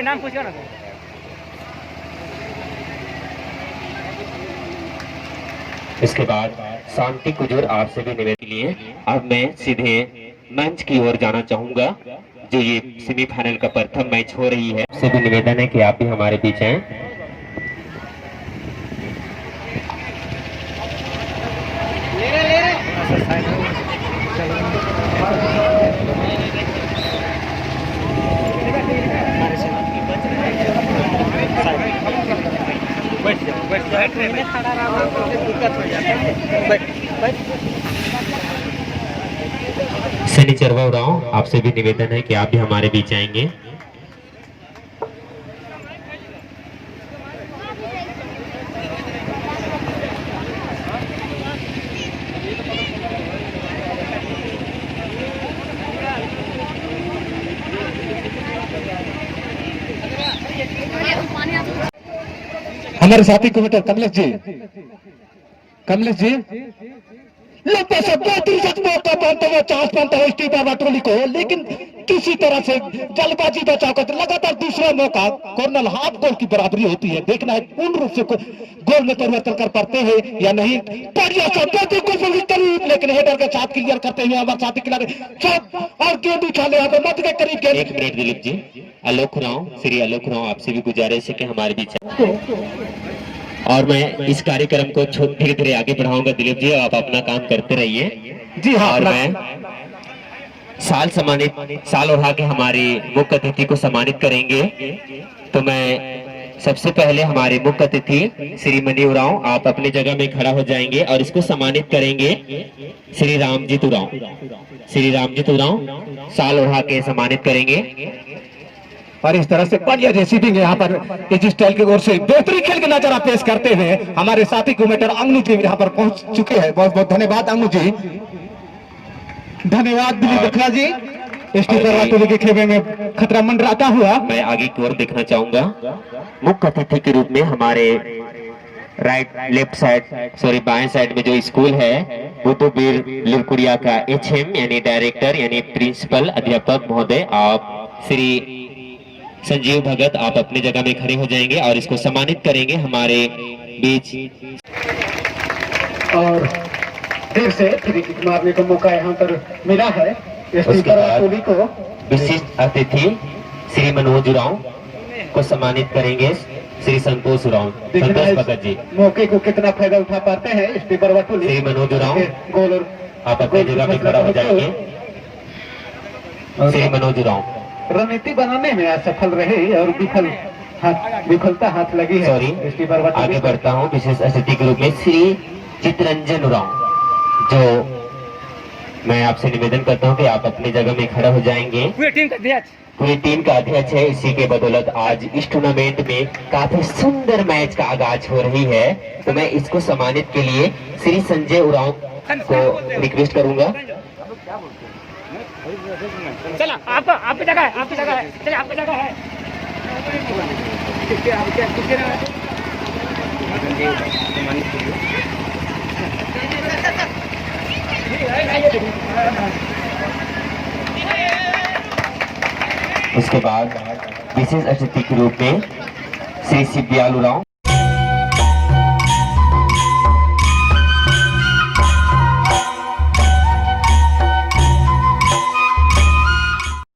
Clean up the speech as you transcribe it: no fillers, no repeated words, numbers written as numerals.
नाम पूछो ना। इसके बाद शांति कुजूर आपसे भी निवेदन के लिए अब मैं सीधे मंच की ओर जाना चाहूंगा। जो ये सेमीफाइनल का प्रथम मैच हो रही है, आपसे भी निवेदन है कि आप भी हमारे बीच हैं। शनिचरवा उरांव, आपसे भी निवेदन है कि आप भी हमारे बीच आएंगे। हमारे साथी कमेंटर कमलेश जी मौका पाते हुए चांस पाता है स्टीफा वाटोली को, लेकिन किसी तरह से जल्दबाजी बचाकर लगातार दूसरा मौका कॉर्नर हाफ गोल की बराबरी होती है। देखना है पूर्ण रूप से गोल में परिवर्तन कर पाते हैं या नहीं। करीब, लेकिन हेडर के साथ क्लियर करते हुए हमारे साथी खिलाड़ी और गेंद उछाले मध्य के करीब। एक मिनट दिलीप जी, आलोक राव, श्री आलोक राव, आपसे भी गुजारिश है कि हमारे बीच, और मैं इस कार्यक्रम को धीरे धीरे आगे बढ़ाऊंगा। दिलीप जी, आप अपना काम करते रहिए। जी हाँ, और मैं साल ओढ़ा के हमारे मुख्य अतिथि को सम्मानित करेंगे। तो मैं सबसे पहले हमारे मुख्य अतिथि श्री मनी उरांव, आप अपनी जगह में खड़ा हो जाएंगे और इसको सम्मानित करेंगे। श्री रामजीत उरांव साल ओढ़ा के सम्मानित करेंगे। और इस तरह से बढ़िया रिसीविंग यहाँ पर इस स्टाइल की ओर से बेहतरीन खेल के नजारा पेश करते हुए हमारे साथी कमेंटर अंगनू जी यहाँ पर पहुंच चुके हैं। बहुत बहुत धन्यवाद अंगनू जी। धन्यवाद दिलीप बखरा जी। स्टीफन के खेमे में खतरा मंडराता हुआ मैं आगे की ओर देखना चाहूंगा। मुख्य अतिथि के रूप में हमारे बाएं साइड में जो स्कूल है बुद्धवीर लिवकुड़िया का HM यानी डायरेक्टर यानी प्रिंसिपल अध्यापक महोदय, आप श्री संजीव भगत, आप अपनी जगह में खड़े हो जाएंगे और इसको सम्मानित करेंगे हमारे बीच। और देर से फ्री किक मारने का मौका यहाँ पर मिला है। उसके बाद विशिष्ट अतिथि श्री मनोज उरांव को सम्मानित करेंगे श्री संतोष उरांव। संतोष भगत जी, मौके को कितना फायदा उठा पाते हैं श्री मनोज उरांव, आप अपनी जगह में खड़ा हो जाएंगे। श्री मनोज उरांव रणनीति बनाने में असफल रहे और विफलता हाथ लगी है। सॉरी, आगे बढ़ता हूँ। विशेष अतिथि के रूप में श्री चितरंजन उरांव, जो मैं आपसे निवेदन करता हूँ कि आप अपनी जगह में खड़ा हो जाएंगे। पूरी टीम का अध्यक्ष है। इसी के बदौलत आज इस टूर्नामेंट में काफी सुंदर मैच का आगाज हो रही है। तो मैं इसको सम्मानित के लिए श्री संजय उरांव को रिक्वेस्ट करूंगा। चला आपकी जगह है, आपकी जगह है, चलिए आपकी जगह है। उसके बाद विशेष अतिथि के रूप में श्री शिवदयाल उरांव।